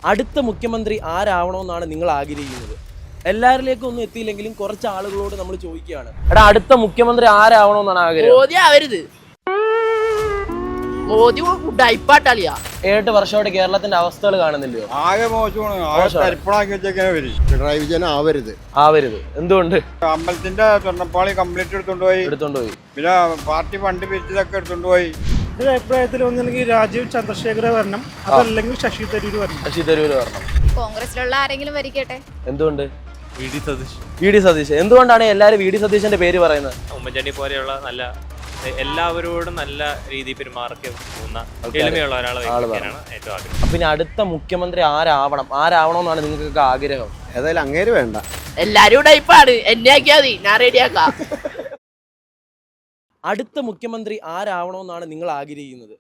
അടുത്ത മുഖ്യമന്ത്രി ആരാവണമെന്നാണ് നിങ്ങൾ ആഗ്രഹിക്കുന്നത്? എല്ലാവരിലേക്കും ഒന്നും എത്തിയില്ലെങ്കിലും കുറച്ച് ആളുകളോട് നമ്മൾ ചോദിക്കുകയാണ്. എടാ, അടുത്ത മുഖ്യമന്ത്രി ആരാവണമെന്നാണ് ആഗ്രഹം? മോദി ആവരുത്. മോദി ഡൈപ്പാട്ടളിയാ. 7 വർഷമായിട്ട് കേരളത്തിന്റെ അവസ്ഥകൾ കാണുന്നില്ലയോ? ആകെ മോശമാണ്. പിണറായി വിജയൻ ആവരുത്. എന്തുകൊണ്ട്? അമ്പലത്തിന്റെ സ്വർണ്ണപ്പാളി കംപ്ലീറ്റ് എടുത്തോണ്ടുപോയി. പിന്നെ പാർട്ടി ഫണ്ട് പിരിച്ചതൊക്കെ എടുത്തോണ്ടുപോയി. എന്റെ അഭിപ്രായത്തിൽ ഒന്നെങ്കിൽ രാജീവ് ചന്ദ്രശേഖര വരണം, അതല്ലെങ്കിൽ ശശി തരൂർ വരണം. കോൺഗ്രസിലുള്ള ആരെങ്കിലും വരിക്കട്ടെ. എന്തുകൊണ്ട്? V D Satheesan. എന്തുകൊണ്ടാണ് എല്ലാവരും വി ഡി സതീശന്റെ പേര് പറയുന്നത്? ഉമ്മൻചാണ്ടി പോലെയുള്ള നല്ല എല്ലാവരോടും നല്ല രീതിയിൽ പെരുമാറൊക്കെ പോകുന്ന എളിമയുള്ള ഒരാളെ ഏറ്റവും ആഗ്രഹം. പിന്നെ അടുത്ത മുഖ്യമന്ത്രി ആരാവണമെന്നാണ് നിങ്ങൾക്കൊക്കെ ആഗ്രഹം? ഏതായാലും അങ്ങേര് വേണ്ട, എല്ലാരും ഡൈപ്പാണ്. എന്നെ ആക്കിയാ മതി, ഞാൻ റെഡിയാക്കാം. അടുത്ത മുഖ്യമന്ത്രി ആരാവണമെന്നാണ് നിങ്ങൾ ആഗ്രഹിക്കുന്നത്?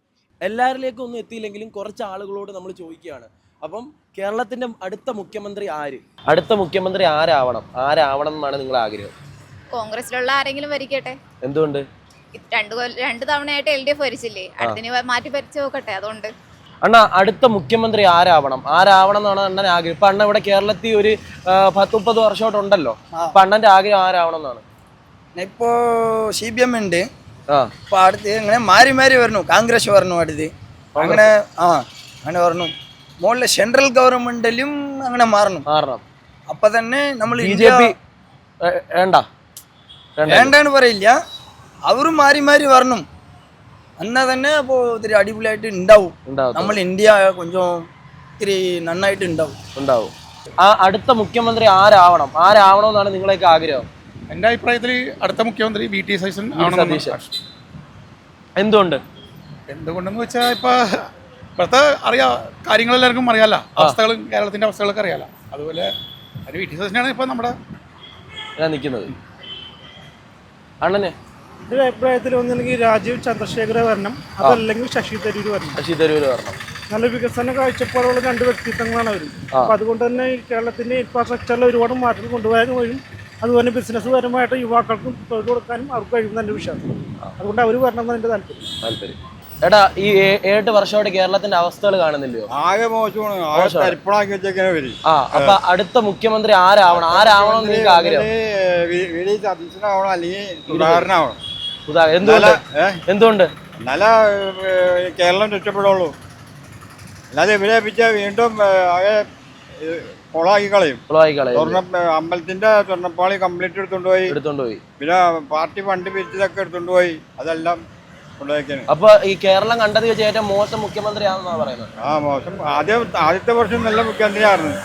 എല്ലാവരിലേക്കും ഒന്നും എത്തിയില്ലെങ്കിലും കുറച്ച് ആളുകളോട് നമ്മൾ ചോദിക്കുകയാണ്. അപ്പം കേരളത്തിന്റെ അടുത്ത മുഖ്യമന്ത്രി ആര്? അടുത്ത മുഖ്യമന്ത്രി ആരാവണം എന്നാണ് നിങ്ങൾ ആഗ്രഹം? കോൺഗ്രസിലുള്ള ആരെങ്കിലും വരിക്കട്ടെ. എന്തുകൊണ്ട്? രണ്ടു തവണയായിട്ട് LDF ഭരിച്ചില്ലേ, അടുത്തിന് മാറ്റി ഭരിച്ചു നോക്കട്ടെ. അതുകൊണ്ട് അണ്ണാ, അടുത്ത മുഖ്യമന്ത്രി ആരാവണം എന്നാണ് അണ്ണൻ ആഗ്രഹം? ഇപ്പൊ അണ്ണ ഇവിടെ കേരളത്തിൽ ഒരു 10-30 വർഷമായിട്ടുണ്ടല്ലോ. അപ്പൊ അണ്ണന്റെ ആഗ്രഹം ആരാവണം എന്നാണ്? ഇപ്പോ CPM ഉണ്ട്. അപ്പൊ അടുത്ത് ഇങ്ങനെ മാറി വരണം. കോൺഗ്രസ് വരണം അടുത്ത്. അങ്ങനെ വരണം. മുകളിലെ സെൻട്രൽ ഗവൺമെന്റിലും അങ്ങനെ മാറണം. അപ്പൊ തന്നെ നമ്മൾ BJP വേണ്ടാന്ന് പറയില്ല, അവരും മാറി വരണം. എന്നാ തന്നെ അപ്പോ ഇത്തിരി അടിപൊളിയായിട്ട് ഉണ്ടാവും. നമ്മൾ ഇന്ത്യ കൊഞ്ചം ഇത്തിരി നന്നായിട്ട് ഉണ്ടാവും. ആ അടുത്ത മുഖ്യമന്ത്രി ആരാവണം എന്നാണ് നിങ്ങളൊക്കെ ആഗ്രഹം? എന്റെ അഭിപ്രായത്തിൽ അടുത്ത മുഖ്യമന്ത്രി VT സതീശൻ. എന്തുകൊണ്ടെന്ന് വെച്ചാൽ ഇപ്പോഴത്തെ കാര്യങ്ങളെല്ലാവർക്കും അറിയാലോ, കേരളത്തിന്റെ അവസ്ഥകളൊക്കെ അറിയാലോ. അതുപോലെ VT സതീശനാണ് ഇപ്പൊ നമ്മുടെ നിൽക്കുന്നത്. അണ്ണന്? എന്റെ അഭിപ്രായത്തിൽ ഒന്നെങ്കിൽ രാജീവ് ചന്ദ്രശേഖര വരണം, അതല്ലെങ്കിൽ ശശി തരൂർ വരണം. നല്ല വികസന കാഴ്ചപ്പാടുള്ള 2 വ്യക്തിത്വങ്ങളാണ് അവർ. അപ്പൊ അതുകൊണ്ട് തന്നെ കേരളത്തിന്റെ ഇൻഫ്രാസ്ട്രക്ചറിൽ ഒരുപാട് മാറ്റങ്ങൾ കൊണ്ടുവരാൻ കഴിയും. അതുപോലെ ബിസിനസ് പരമായിട്ട് യുവാക്കൾക്കും തൊഴിൽ കൊടുക്കാനും അവർക്ക് കഴിയുന്ന എൻ്റെ വിശ്വാസം. അതുകൊണ്ട് അവർ വരണം എന്റെ താല്പര്യം. എടാ, ഈ 7 വർഷമായിട്ട് കേരളത്തിന്റെ അവസ്ഥകൾ കാണുന്നില്ലയോ? ആകെ മോശമാണ്. അപ്പൊ അടുത്ത മുഖ്യമന്ത്രി ആരാവണം നിങ്ങൾക്ക് ആഗ്രഹം? സതീശനാവണം, അല്ലെങ്കിൽ സുധാകരനാവണം. എന്തുകൊണ്ട്? നല്ല കേരളം രക്ഷപ്പെടുള്ളൂ. അല്ലാതെ ഇവരെ വെച്ചാൽ വീണ്ടും ആകെ കൊളാക്കി കളയും. അമ്പലത്തിന്റെ സ്വർണ്ണപ്പാളി കംപ്ലീറ്റ് എടുത്തോണ്ടുപോയി. പിന്നെ പാർട്ടി ഫണ്ട് പിരിച്ചതൊക്കെ എടുത്തോണ്ടുപോയി. അതെല്ലാം കൊണ്ടുപോയിക്കാണ്. അപ്പൊ ഈ കേരളം കണ്ടത് വെച്ച് ഏറ്റവും മോശം മുഖ്യമന്ത്രി ആണെന്നാണ് പറയുന്നത്. മോശം. ആദ്യത്തെ വർഷം നല്ല മുഖ്യമന്ത്രിയായിരുന്നു.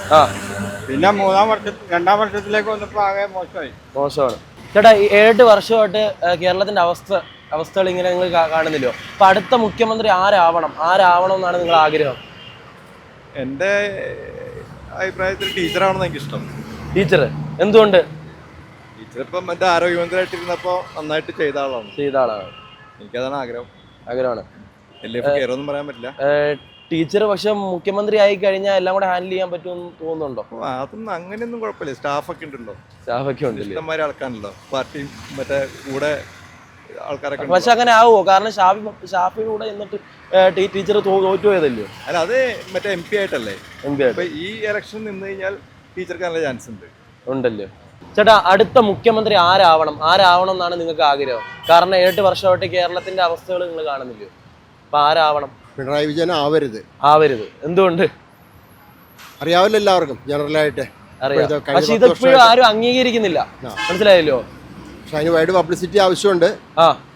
പിന്നെ 2-ാം വർഷത്തിലേക്ക് വന്നപ്പോ ആകെ മോശമാണ്. ചേട്ടാ, ഈ 7 വർഷമായിട്ട് കേരളത്തിന്റെ അവസ്ഥകൾ ഇങ്ങനെ നിങ്ങൾ കാണുന്നില്ലോ. അപ്പൊ അടുത്ത മുഖ്യമന്ത്രി ആരാവണം എന്നാണ് നിങ്ങൾ ആഗ്രഹം? എൻ്റെ അഭിപ്രായത്തിൽ ടീച്ചറാവണമെന്ന് എനിക്കിഷ്ടം. ടീച്ചർ? എന്തുകൊണ്ട്? ടീച്ചർ ഇപ്പം എൻ്റെ ആരോഗ്യമന്ത്രിയായിട്ടിരുന്നപ്പോൾ നന്നായിട്ട് ചെയ്ത ആളാണ്. എനിക്കതാണ് ആഗ്രഹമാണ്. LDF കയറുമെന്നും പറയാൻ പറ്റില്ല. ടീച്ചർ പക്ഷെ മുഖ്യമന്ത്രി ആയി കഴിഞ്ഞാൽ എല്ലാം കൂടെ ഹാൻഡിൽ ചെയ്യാൻ പറ്റുമെന്ന് തോന്നുന്നുണ്ടോ? അതൊന്നും അങ്ങനെയൊന്നും കുഴപ്പമില്ല. സ്റ്റാഫൊക്കെ ഉണ്ടല്ലോ, ഇഷ്ടംമാരെ ആൾക്കാരുണ്ടല്ലോ, പാർട്ടിയും മറ്റേ കൂടെ ആൾക്കാരൊക്കെ. പക്ഷെ അങ്ങനെ ആവുമോ? കാരണം ഷാഫിയുടെ കൂടെ എന്നിട്ട് ടീച്ചർ തോറ്റുപോയതല്ലോ. അല്ല, അത് മറ്റേ MP ആയിട്ടല്ലേ. ഈ ഇലക്ഷൻ നിന്ന് കഴിഞ്ഞാൽ ടീച്ചർക്ക് നല്ല ചാൻസ് ഉണ്ടല്ലോ. ചേട്ടാ, അടുത്ത മുഖ്യമന്ത്രി ആരാവണം എന്നാണ് നിങ്ങൾക്ക് ആഗ്രഹം? കാരണം 7 വർഷമായിട്ട് കേരളത്തിന്റെ അവസ്ഥകൾ നിങ്ങൾ കാണുന്നില്ലോ. അപ്പൊ ആരാവണം? പിണറായി വിജയൻ ആവരുത്. എന്തുകൊണ്ട്? അറിയാവില്ല, എല്ലാവർക്കും ജനറലായിട്ട് അറിയാം. പക്ഷെ ഇതിപ്പോഴും ആരും അംഗീകരിക്കുന്നില്ല, മനസ്സിലായല്ലോ. പക്ഷെ അതിന് വൈഡ് പബ്ലിസിറ്റി ആവശ്യമുണ്ട്.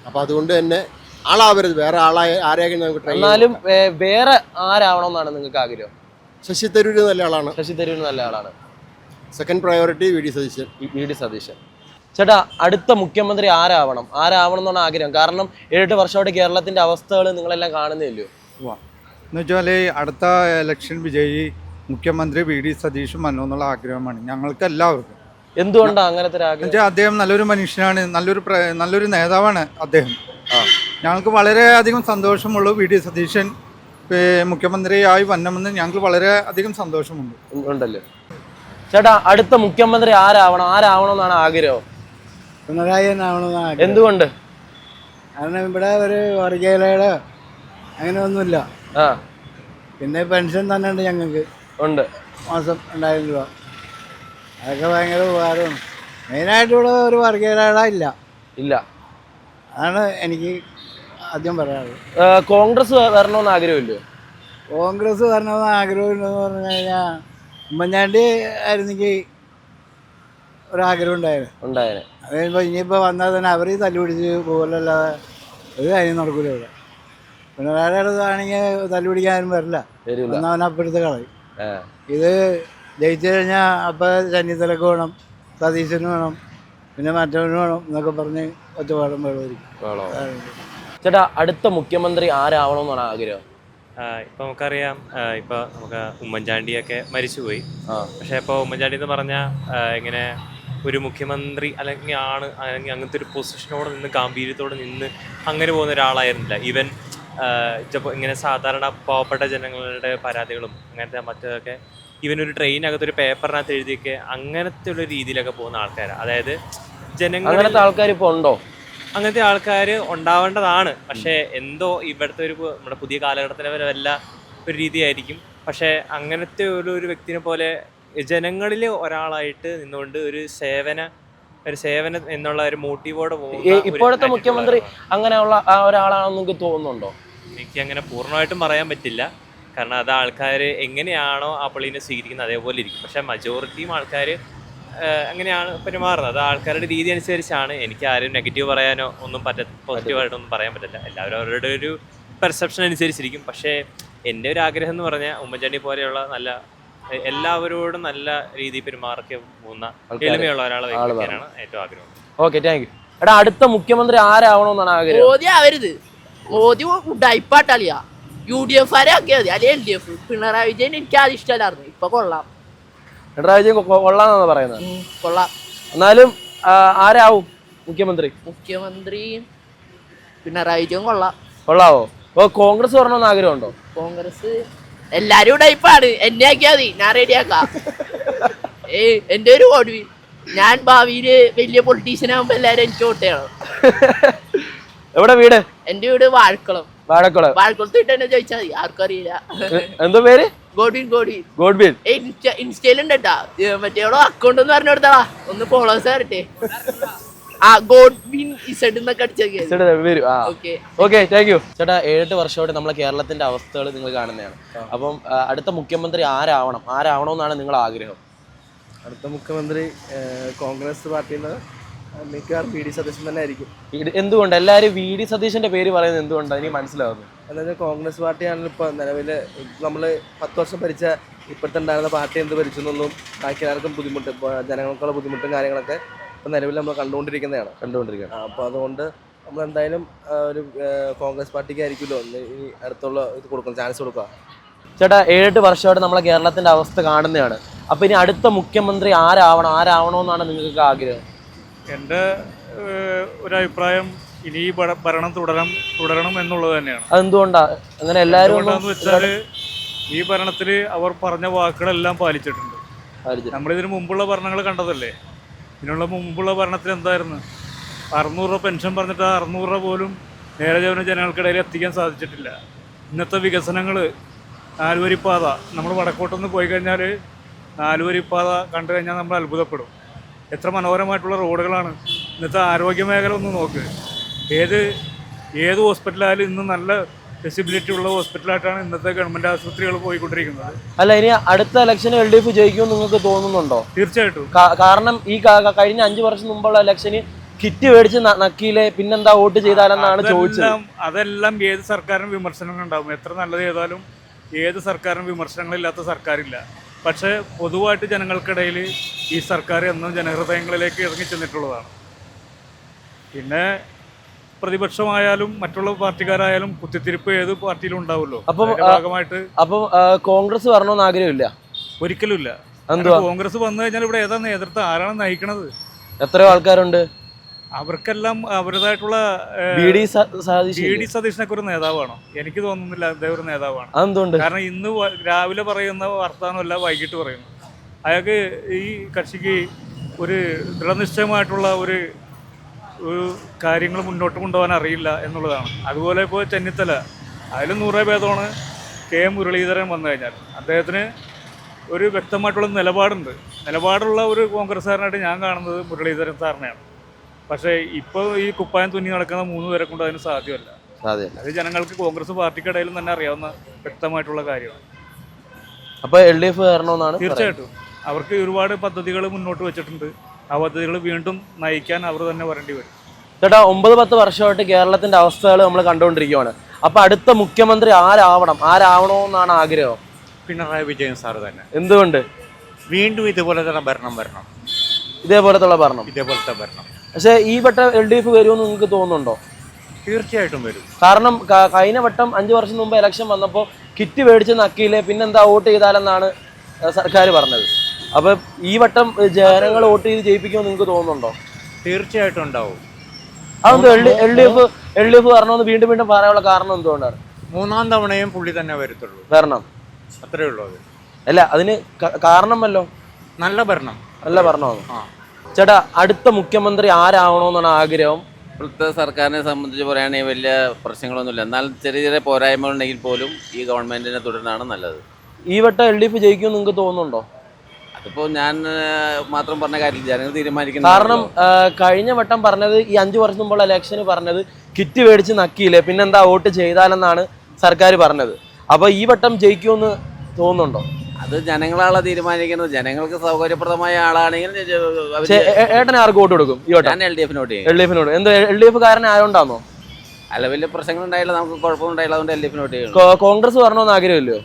അപ്പൊ അതുകൊണ്ട് തന്നെ ആളാവരുത്, വേറെ ആരെയും നമുക്ക് ട്രൈ. എന്നാലും വേറെ ആരാവണം എന്നാണ് നിങ്ങൾക്ക് ആഗ്രഹം? ശശി തരൂർ നല്ല ആളാണ്. Second priority VD Satheesan. ചേട്ടാ, അടുത്ത മുഖ്യമന്ത്രി ആരാവണം എന്നാണ് ആഗ്രഹം? കാരണം 7 വർഷമായിട്ട് കേരളത്തിന്റെ അവസ്ഥകൾ നിങ്ങളെല്ലാം കാണുന്നില്ലയോ? എന്ന് വെച്ചാൽ അടുത്ത ഇലക്ഷൻ വിജയി മുഖ്യമന്ത്രി VD സതീശൻ വരണമെന്നുള്ള ആഗ്രഹമാണ് ഞങ്ങൾക്ക് എല്ലാവർക്കും. എന്തുകൊണ്ടാണ് അങ്ങനത്തെ ആഗ്രഹം? അദ്ദേഹം നല്ലൊരു മനുഷ്യനാണ്, നല്ലൊരു നേതാവാണ് അദ്ദേഹം. ഞങ്ങൾക്ക് വളരെയധികം സന്തോഷമുള്ളൂ VD സതീശൻ മുഖ്യമന്ത്രിയായി വരണമെന്ന് ഞങ്ങൾക്ക് വളരെയധികം സന്തോഷമുണ്ടല്ലോ. ചേട്ടാ, അടുത്ത മുഖ്യമന്ത്രി ആരാവണം എന്നാണ് ആഗ്രഹം? പിണറായി. എന്തുകൊണ്ട്? കാരണം ഇവിടെ ഒരു വർഗീയതയോ അങ്ങനെ ഒന്നുമില്ല. പിന്നെ പെൻഷൻ തന്നെ ഉണ്ട് ഞങ്ങൾക്ക്. ഉണ്ട്. മാസം 2000 രൂപ. അതൊക്കെ ഭയങ്കര ഉപകാരമാണ്. മെയിനായിട്ട് ഇവിടെ ഒരു വർഗീയത ഇല്ല. അതാണ് എനിക്ക് ആദ്യം പറയാനുള്ളത്. കോൺഗ്രസ് വരണമെന്ന് ആഗ്രഹമില്ലേ? കോൺഗ്രസ് വരണമെന്ന് ആഗ്രഹമില്ലെന്ന് പറഞ്ഞു കഴിഞ്ഞാൽ ഉമ്മൻചാണ്ടി ആയിരുന്നെങ്കിൽ ഒരാഗ്രഹം ഉണ്ടായിരുന്നു. അത് കഴിയുമ്പോൾ ഇനിയിപ്പോൾ വന്നാൽ തന്നെ അവർ തല്ലുപിടിച്ച് പോലല്ലാതെ ഒരു കാര്യം നടക്കില്ല ഇവിടെ. പിണറായിയുടെ അടുത്താണെങ്കിൽ തല്ലുപിടിക്കാനും വരില്ല, എന്നാൽ അവൻ അപ്പുറത്ത് കളയും. ഇത് ജയിച്ചു കഴിഞ്ഞാൽ അപ്പം ചെന്നിത്തലക്ക് വേണം, സതീശന് വേണം, പിന്നെ മറ്റവന് വേണം എന്നൊക്കെ പറഞ്ഞ് ഒറ്റപ്പാടും വെള്ളമായിരിക്കും. ചേട്ടാ, അടുത്ത മുഖ്യമന്ത്രി ആരാവണമെന്നാണ് ആഗ്രഹം? ഇപ്പം നമുക്കറിയാം, ഇപ്പം നമുക്ക് ഉമ്മൻചാണ്ടിയൊക്കെ മരിച്ചുപോയി. പക്ഷേ ഇപ്പോൾ ഉമ്മൻചാണ്ടി എന്ന് പറഞ്ഞാൽ ഇങ്ങനെ ഒരു മുഖ്യമന്ത്രി അല്ലെങ്കിൽ അങ്ങനത്തെ ഒരു പൊസിഷനോടെ നിന്ന് ഗാംഭീര്യത്തോടെ നിന്ന് അങ്ങനെ പോകുന്ന ഒരാളായിരുന്നില്ല. ഈവൻ ചിലപ്പോൾ ഇങ്ങനെ സാധാരണ പാവപ്പെട്ട ജനങ്ങളുടെ പരാതികളും അങ്ങനത്തെ മറ്റൊക്കെ ഇവനൊരു ട്രെയിനകത്തൊരു പേപ്പറിനകത്ത് എഴുതിയൊക്കെ അങ്ങനത്തെ ഉള്ള രീതിയിലൊക്കെ പോകുന്ന ആൾക്കാരാണ്. അതായത് അങ്ങനത്തെ ആൾക്കാർ ഇപ്പോൾ ഉണ്ടോ? അങ്ങനത്തെ ആൾക്കാർ ഉണ്ടാവേണ്ടതാണ്. പക്ഷേ എന്തോ ഇവിടുത്തെ നമ്മുടെ പുതിയ കാലഘട്ടത്തിലെ വല്ല ഒരു രീതിയായിരിക്കും. പക്ഷേ അങ്ങനത്തെ ഒരു വ്യക്തിനെ പോലെ ജനങ്ങളിൽ ഒരാളായിട്ട് നിന്നുകൊണ്ട് ഒരു സേവനം എന്നുള്ള ഒരു മോട്ടീവോടെ പോകുന്ന ഇപ്പോഴത്തെ മുഖ്യമന്ത്രി അങ്ങനെയുള്ള ഒരാളാണെന്ന് നിങ്ങൾക്ക് തോന്നുന്നുണ്ടോ? എനിക്ക് അങ്ങനെ പൂർണ്ണമായിട്ടും പറയാൻ പറ്റില്ല. കാരണം അത് ആൾക്കാർ എങ്ങനെയാണോ ആ പുള്ളീനെ സ്വീകരിക്കുന്നത് അതേപോലെ ഇരിക്കും. പക്ഷേ മജോറിറ്റിയും ആൾക്കാർ അങ്ങനെയാണ് പെരുമാറുന്നത്. അത് ആൾക്കാരുടെ രീതി അനുസരിച്ചാണ്. എനിക്ക് ആരും നെഗറ്റീവ് പറയാനോ ഒന്നും പോസിറ്റീവായിട്ടൊന്നും പറയാൻ പറ്റില്ല. എല്ലാവരും അവരുടെ ഒരു പെർസെപ്ഷൻ അനുസരിച്ചിരിക്കും. പക്ഷേ എൻ്റെ ഒരു ആഗ്രഹം എന്ന് പറഞ്ഞാൽ ഉമ്മൻചാണ്ടി പോലെയുള്ള നല്ല എല്ലാവരോടും നല്ല രീതിയിൽ പെരുമാറൊക്കെ പോകുന്ന എളിമയുള്ള ഒരാളെ വയ്ക്കാനാണ് ഏറ്റവും ആഗ്രഹം. Okay, thank U. എടാ, അടുത്ത മുഖ്യമന്ത്രി ആരാവണമെന്നാണ് ആഗ്രഹം? മോദി ആവരുത്. മോദി ഡൈപ്പാട്ടളിയാ. UDF ആക്കിയാൽ മതി, അല്ലെങ്കിൽ LDF. പിണറായി വിജയൻ എനിക്ക് ആദ്യം ഇഷ്ടമല്ലായിരുന്നു, ഇപ്പൊ കൊള്ളാം. പിണറായി വിജയൻ കൊള്ളാന്നാണ് പറയുന്നത്. കൊള്ളാം. എന്നാലും ആരാവും മുഖ്യമന്ത്രി? മുഖ്യമന്ത്രി പിണറായി വിജയൻ കൊള്ളാവോ? കോൺഗ്രസ് വരണമെന്ന് ആഗ്രഹമുണ്ടോ? കോൺഗ്രസ് എല്ലാരും ഡൈപ്പാണ്. എന്നെ ആക്കിയാൽ മതി, ഞാൻ റെഡിയാക്കാം. എന്റെ ഒരു ഓടി ഞാൻ ഭാവിയില് വലിയ പൊളിറ്റീഷ്യൻ ആകുമ്പോ എല്ലാരും എനിക്ക് വോട്ട് ചെയ്യണം. എവിടെ വീട്? എന്റെ വീട് വാഴക്കുളത്ത് ഇട്ട് തന്നെ ചോദിച്ചാൽ മതി, ആർക്കും അറിയില്ല. എന്തോ പേര്? ഗോഡ്ബിൻ. ഇൻസ്റ്റയിലുണ്ട് കേട്ടാ, മറ്റേ അക്കൗണ്ട് ഒന്ന് പറഞ്ഞു കൊടുത്താ, ഒന്ന് ഫോളോവേഴ്സ് വരട്ടെ. ചേട്ടാ, 7 വർഷമായിട്ട് നമ്മളെ കേരളത്തിന്റെ അവസ്ഥകൾ നിങ്ങൾ കാണുന്നതാണ്. അപ്പം അടുത്ത മുഖ്യമന്ത്രി ആരാവണമെന്നാണ് നിങ്ങളുടെ ആഗ്രഹം? അടുത്ത മുഖ്യമന്ത്രി കോൺഗ്രസ് പാർട്ടിയിൽ മിക്കവാറും VD സതീശൻ തന്നെ ആയിരിക്കും. എന്തുകൊണ്ട് എല്ലാവരും VD സതീശന്റെ പേര് പറയുന്നത് എന്തുകൊണ്ടാണ് എനിക്ക് മനസ്സിലാവുന്നത്? എന്താ, കോൺഗ്രസ് പാർട്ടിയാണല്ലോ ഇപ്പോൾ നിലവിൽ നമ്മൾ 10 വർഷം ഭരിച്ച ഇപ്പോഴത്തെ ഉണ്ടായിരുന്ന പാർട്ടി എന്ത് ഭരിച്ചു എന്നൊന്നും ബാക്കി എല്ലാവർക്കും ബുദ്ധിമുട്ട്, ജനങ്ങൾക്കുള്ള ബുദ്ധിമുട്ടും കാര്യങ്ങളൊക്കെ ഇപ്പം നിലവിൽ നമ്മൾ കണ്ടുകൊണ്ടിരിക്കുന്നതാണ്. അപ്പോൾ അതുകൊണ്ട് നമ്മൾ എന്തായാലും ഒരു കോൺഗ്രസ് പാർട്ടിക്ക് ആയിരിക്കുമല്ലോ ഇനി അടുത്തുള്ള ഇത് ചാൻസ് കൊടുക്കുക. ചേട്ടാ, 7 വർഷമായിട്ട് നമ്മളെ കേരളത്തിന്റെ അവസ്ഥ കാണുന്നതാണ്. അപ്പൊ ഇനി അടുത്ത മുഖ്യമന്ത്രി ആരാവണമെന്നാണ് നിങ്ങൾക്ക് ആഗ്രഹം? എൻ്റെ ഒരു അഭിപ്രായം ഇനി ഈ ഭരണം തുടരണം എന്നുള്ളത് തന്നെയാണ്. അതെന്തുകൊണ്ടാ അങ്ങനെ? എല്ലാവരും വെച്ചാല് ഈ ഭരണത്തിൽ അവർ പറഞ്ഞ വാക്കുകളെല്ലാം പാലിച്ചിട്ടുണ്ട്. നമ്മളിതിന് മുമ്പുള്ള ഭരണങ്ങൾ കണ്ടതല്ലേ. ഇതിനുള്ള മുമ്പുള്ള ഭരണത്തിൽ എന്തായിരുന്നു? 600 രൂപ പെൻഷൻ പറഞ്ഞിട്ട് 600 രൂപ പോലും നേരെ ജനങ്ങൾക്കിടയിൽ എത്തിക്കാൻ സാധിച്ചിട്ടില്ല. ഇന്നത്തെ വികസനങ്ങൾ, 4 വരിപ്പാത, നമ്മൾ വടക്കോട്ടൊന്ന് പോയി കഴിഞ്ഞാൽ 4 വരിപ്പാത കണ്ടു കഴിഞ്ഞാൽ നമ്മൾ അത്ഭുതപ്പെടും. എത്ര മനോഹരമായിട്ടുള്ള റോഡുകളാണ്. ഇന്നത്തെ ആരോഗ്യ മേഖല ഒന്ന് നോക്ക്. ഏത് ഹോസ്പിറ്റലായാലും ഇന്ന് നല്ല ഫെസിബിലിറ്റി ഉള്ള ഹോസ്പിറ്റലായിട്ടാണ് ഇന്നത്തെ ഗവൺമെന്റ് ആശുപത്രികൾ പോയിക്കൊണ്ടിരിക്കുന്നത്. അല്ല, ഇനി അടുത്ത ഇലക്ഷന് LDF ജയിക്കുമെന്ന് നിങ്ങൾക്ക് തോന്നുന്നുണ്ടോ? തീർച്ചയായിട്ടും. കാരണം ഈ കഴിഞ്ഞ 5 വർഷം മുമ്പുള്ള ഇലക്ഷന് കിറ്റ് മേടിച്ച് നക്കിയില്ലേ, പിന്നെന്താ വോട്ട് ചെയ്താലെന്നാണ് ചോദിച്ചത്. അതെല്ലാം ഏത് സർക്കാരിനും വിമർശനങ്ങൾ ഉണ്ടാകും. എത്ര നല്ലത് ചെയ്താലും ഏത് സർക്കാരിനും വിമർശനങ്ങളില്ലാത്ത സർക്കാരില്ല. പക്ഷേ പൊതുവായിട്ട് ജനങ്ങൾക്കിടയിൽ ഈ സർക്കാർ എന്നും ജനഹൃദയങ്ങളിലേക്ക് ഇറങ്ങി ചെന്നിട്ടുള്ളതാണ്. പിന്നെ പ്രതിപക്ഷമായാലും മറ്റുള്ള പാർട്ടിക്കാരായാലും കുത്തിത്തിരിപ്പ് ഏത് പാർട്ടിയിലും ഉണ്ടാവുമല്ലോ. ഭാഗമായിട്ട് അപ്പം കോൺഗ്രസ് വരണമെന്ന് ആഗ്രഹമില്ല? ഒരിക്കലും ഇല്ല. കോൺഗ്രസ് വന്നു കഴിഞ്ഞാൽ ഇവിടെ ഏതാ നേതൃത്വം, ആരാണ് നയിക്കണത്? എത്രയോ ആൾക്കാരുണ്ട്. അവർക്കെല്ലാം അവരുടേതായിട്ടുള്ള VD സതീശനൊക്കെ ഒരു നേതാവാണോ? എനിക്ക് തോന്നുന്നില്ല അദ്ദേഹം ഒരു നേതാവാണ്. അതെന്തുകൊണ്ട്? കാരണം ഇന്ന് രാവിലെ പറയുന്ന വർത്തമാനമല്ല വൈകിട്ട് പറയുന്നു. അയാൾക്ക് ഈ കക്ഷിക്ക് ഒരു ദൃഢനിശ്ചയമായിട്ടുള്ള ഒരു കാര്യങ്ങൾ മുന്നോട്ട് കൊണ്ടുപോകാൻ അറിയില്ല എന്നുള്ളതാണ്. അതുപോലെ ഇപ്പോൾ ചെന്നിത്തല, അതിലും 100 ഭേദമാണ് KM മുരളീധരൻ വന്നു കഴിഞ്ഞാൽ. അദ്ദേഹത്തിന് ഒരു വ്യക്തമായിട്ടുള്ള നിലപാടുള്ള ഒരു കോൺഗ്രസ്സുകാരനായിട്ട് ഞാൻ കാണുന്നത് മുരളീധരൻ സാറിനെയാണ്. പക്ഷേ ഇപ്പോൾ ഈ കുപ്പായം തുന്നി നടക്കുന്ന 3 പേരെ കൊണ്ട് അതിന് സാധ്യമല്ല. അത് ജനങ്ങൾക്ക് കോൺഗ്രസ് പാർട്ടിക്കിടയിലും തന്നെ അറിയാവുന്ന വ്യക്തമായിട്ടുള്ള കാര്യമാണ്. അപ്പോൾ LDF വരണമെന്നാണ് തീർച്ചയായിട്ടും. അവർക്ക് ഒരുപാട് പദ്ധതികൾ മുന്നോട്ട് വെച്ചിട്ടുണ്ട്. ആ പദ്ധതികൾ വീണ്ടും നയിക്കാൻ അവർ തന്നെ വരേണ്ടി വരും. ചേട്ടാ 9-10 വർഷമായിട്ട് കേരളത്തിന്റെ അവസ്ഥകൾ നമ്മൾ കണ്ടുകൊണ്ടിരിക്കുകയാണ്. അപ്പൊ അടുത്ത മുഖ്യമന്ത്രി ആരാവണമെന്നാണ് ആഗ്രഹം? പിണറായി വിജയൻ സാറ് തന്നെ. എന്തുകൊണ്ട്? വീണ്ടും ഇതുപോലെ തന്നെ വരണം. ഇതേപോലത്തെ ഭരണം. പക്ഷേ ഈ വട്ടം LDF വരുമെന്ന് നിങ്ങൾക്ക് തോന്നുന്നുണ്ടോ? തീർച്ചയായിട്ടും വരും. കാരണം കഴിഞ്ഞ വട്ടം 5 വർഷം മുമ്പ് ഇലക്ഷൻ വന്നപ്പോൾ കിറ്റ് മേടിച്ച് നക്കിയില്ലേ പിന്നെന്താ വോട്ട് ചെയ്താലെന്നാണ് സർക്കാർ പറഞ്ഞത്. അപ്പൊ ഈ വട്ടം ജനങ്ങൾ വോട്ട് ചെയ്ത് ജയിപ്പിക്കുമെന്ന് നിങ്ങൾക്ക് തോന്നുന്നുണ്ടോ? തീർച്ചയായിട്ടും ഉണ്ടാവും. അതെന്തോ LDF വരണമെന്ന് വീണ്ടും പറയാനുള്ള കാരണം എന്തുകൊണ്ടാണ്? 3ാം തവണയും പുള്ളി തന്നെ വരണം. അത്രേ ഉള്ളൂ. അത് അല്ല, അതിന് കാരണമല്ലോ നല്ല ഭരണമാണ്. ചേട്ടാ അടുത്ത മുഖ്യമന്ത്രി ആരാവണമെന്നാണ് ആഗ്രഹം? ഇപ്പോഴത്തെ സർക്കാരിനെ സംബന്ധിച്ച് പറയുകയാണെങ്കിൽ വലിയ പ്രശ്നങ്ങളൊന്നുമില്ല. എന്നാൽ ചെറിയ പോരായ്മകളുണ്ടെങ്കിൽ പോലും ഈ ഗവൺമെന്റിനെ തുടരുന്നതാണ് നല്ലത്. ഈ വട്ടം LDF ജയിക്കുമെന്ന് നിങ്ങൾക്ക് തോന്നുന്നുണ്ടോ? അതിപ്പോൾ ഞാൻ മാത്രം പറഞ്ഞ കാര്യത്തിൽ ജനങ്ങൾ തീരുമാനിക്കുന്നത്. കാരണം കഴിഞ്ഞ വട്ടം പറഞ്ഞത് ഈ 5 വർഷം മുമ്പുള്ള ഇലക്ഷന് പറഞ്ഞത് കിറ്റ് മേടിച്ച് നക്കിയില്ലേ പിന്നെന്താ വോട്ട് ചെയ്താലെന്നാണ് സർക്കാർ പറഞ്ഞത്. അപ്പൊ ഈ വട്ടം ജയിക്കുമെന്ന് തോന്നുന്നുണ്ടോ? അത് ജനങ്ങളാണ് തീരുമാനിക്കുന്നത്. ജനങ്ങൾക്ക് സൗകര്യപ്രദമായ ആളാണെങ്കിൽ ഏട്ടൻ ആർക്ക് വോട്ട് കൊടുക്കും ഈ വട്ടം? ഞാൻ LDF നോട്ട് ചെയ്യും. എന്തോ LDF കാരനായോണ്ടാണോ? അല്ല, വലിയ പ്രശ്നങ്ങളുണ്ടായില്ല, നമുക്ക് കുഴപ്പമൊന്നുണ്ടായില്ല, അതുകൊണ്ട് LDF നോട്ട് ചെയ്യും. കോൺഗ്രസ് വരണമെന്ന് ആഗ്രഹമില്ലയോ?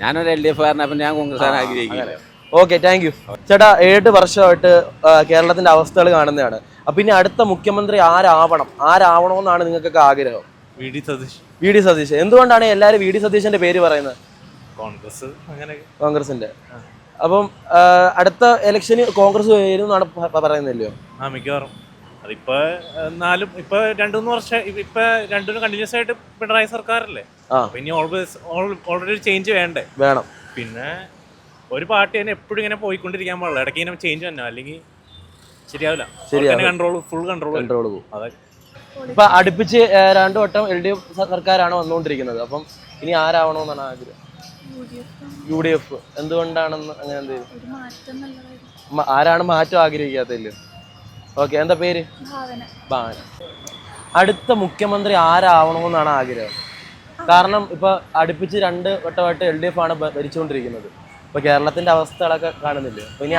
ഞാനൊരു LDF കാരനാണ്. അപ്പം ഞാൻ കോൺഗ്രസ് ആഗ്രഹിക്കില്ല. Okay, thank you. ചേട്ടാ 7 വർഷമായിട്ട് കേരളത്തിന്റെ അവസ്ഥകൾ കാണുന്നതാണ്. അപ്പൊ ഇനി അടുത്ത മുഖ്യമന്ത്രി ആരാവണമെന്നാണ് നിങ്ങൾക്കൊക്കെ ആഗ്രഹം? V D Satheesh. എന്തുകൊണ്ടാണ് എല്ലാവരും വി ഡി സതീശന്റെ പേര് പറയുന്നത്? കോൺഗ്രസിന്റെ. അപ്പം അടുത്ത ഇലക്ഷന് കോൺഗ്രസ് വരുമെന്നാണ് പറയുന്നില്ലയോ? മിക്കവാറും അതിപ്പോ എന്നാലും ഇപ്പൊ 2-3 വർഷം ഇപ്പൊ രണ്ടിനും കണ്ടിന്യൂസ് ആയിട്ട് പിണറായി സർക്കാരല്ലേ. ഇനി ഓൾറെഡി ഒരു ചേഞ്ച് വേണം. പിന്നെ ഒരു പാർട്ടി തന്നെ എപ്പോഴും ഇങ്ങനെ പോയിക്കൊണ്ടിരിക്കാൻ പാടില്ല. ഇടയ്ക്ക് ഇങ്ങനെ ചേഞ്ച് തന്നെ, അല്ലെങ്കിൽ ശരിയാവില്ല. ഫുൾ കൺട്രോൾ പോകും. ഇപ്പൊ അടുപ്പിച്ച് 2 വട്ടം LDF സർക്കാരാണ് വന്നുകൊണ്ടിരിക്കുന്നത്. അപ്പം ഇനി ആരാവണമെന്നാണ് ആഗ്രഹം? UDF. എന്തുകൊണ്ടാണെന്ന് അങ്ങനെ എന്തെങ്കിലും? ആരാണ് മാറ്റം ആഗ്രഹിക്കാത്തല്ലോ? ഓക്കെ, എന്താ പേര്? ഭാവന. അടുത്ത മുഖ്യമന്ത്രി ആരാവണമെന്നാണ് ആഗ്രഹം? കാരണം ഇപ്പൊ അടുപ്പിച്ച് 2 വട്ടമായിട്ട് LDF ആണ് ഭരിച്ചുകൊണ്ടിരിക്കുന്നത്. ഇപ്പൊ കേരളത്തിന്റെ അവസ്ഥകളൊക്കെ കാണുന്നില്ലേ? അപ്പൊ ഇനി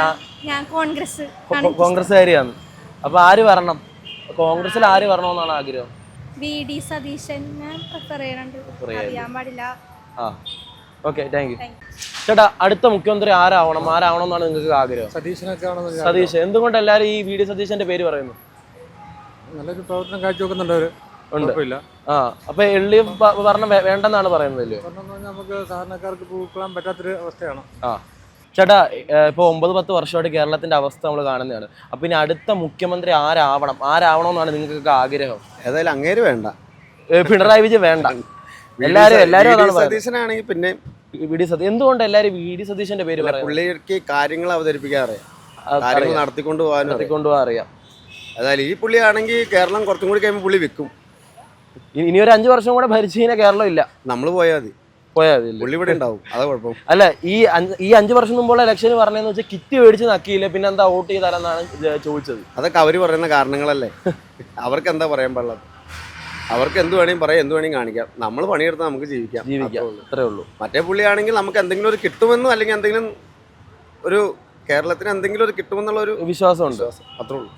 കോൺഗ്രസ്സുകാരിയാണ്. അപ്പൊ ആര് വരണം? കോൺഗ്രസിൽ ആര് വരണമെന്നാണ് ആഗ്രഹം? VD സതീശൻ പ്രിഫർ ചെയ്യാൻ. Okay, thank you. ചേട്ടാ അടുത്ത മുഖ്യമന്ത്രി ആരാവണമെന്നാണ് നിങ്ങൾക്ക് ആഗ്രഹം? സതീശ്. എന്തുകൊണ്ട് എല്ലാവരും ഈ VD സതീശന്റെ പേര് പറയുന്നു? നല്ലൊരു പ്രവർത്തനം കാഴ്ചവെക്കുന്നുണ്ട്. അപ്പൊ LDF ഭരണം വേണ്ടെന്നാണ് പറയുന്നതല്ലോ? നമുക്ക് സാധാരണക്കാർക്ക് ഉൾക്കൊള്ളാൻ പറ്റാത്തൊരു അവസ്ഥയാണ്. ചേട്ടാ ഇപ്പൊ 9-10 വർഷമായിട്ട് കേരളത്തിന്റെ അവസ്ഥ നമ്മൾ കാണുന്നതാണ്. അപ്പൊ ഇനി അടുത്ത മുഖ്യമന്ത്രി ആരാവണമെന്നാണ് നിങ്ങൾക്കൊക്കെ ആഗ്രഹം? ഏതായാലും അങ്ങേര് വേണ്ട, പിണറായി വിജയൻ വേണ്ട. എല്ലാരും സതീശനാണെങ്കിൽ പിന്നെ VD സതീശൻ. എന്തുകൊണ്ട് എല്ലാരും VD സതീശന്റെ പേര് പറയാം? പുള്ളിക്ക് കാര്യങ്ങൾ അവതരിപ്പിക്കാൻ അറിയാം, കാര്യങ്ങൾ നടത്തിക്കൊണ്ട് പോകാൻ അറിയാം. അതായത് ഈ പുള്ളിയാണെങ്കിൽ കേരളം കുറച്ചും കൂടി കഴിയുമ്പോൾ പുള്ളി വിൽക്കും. ഇനി ഒരു 5 വർഷം കൂടെ ഭരിച്ചു കഴിഞ്ഞാൽ കേരളം ഇല്ല. നമ്മൾ പോയാൽ മതി, പുള്ളി ഇവിടെ ഉണ്ടാവും. അതാ കുഴപ്പം. അല്ല, ഈ 5 വർഷം മുമ്പുള്ള ഇലക്ഷന് പറഞ്ഞതെന്ന് വെച്ചാൽ കിറ്റ് മേടിച്ച് നക്കിയില്ല പിന്നെ എന്താ വോട്ട് ചെയ്താലെന്നാണ് ചോദിച്ചത്. അതൊക്കെ അവര് പറയുന്ന കാരണങ്ങളല്ലേ. അവർക്ക് എന്താ പറയാൻ പാടില്ല? അവർക്ക് എന്ത് വേണമെങ്കിൽ പറയാം, എന്ത് വേണമെങ്കിൽ കാണിക്കാം. നമ്മൾ പണിയെടുത്താൽ നമുക്ക് ജീവിക്കാം. അത്രേ ഉള്ളൂ. മറ്റേ പുള്ളിയാണെങ്കിൽ നമുക്ക് എന്തെങ്കിലും ഒരു കിട്ടുമെന്നോ അല്ലെങ്കിൽ എന്തെങ്കിലും ഒരു കേരളത്തിന് എന്തെങ്കിലും ഒരു കിട്ടുമെന്നുള്ള ഒരു വിശ്വാസമുണ്ട്. അത്രേ ഉള്ളൂ.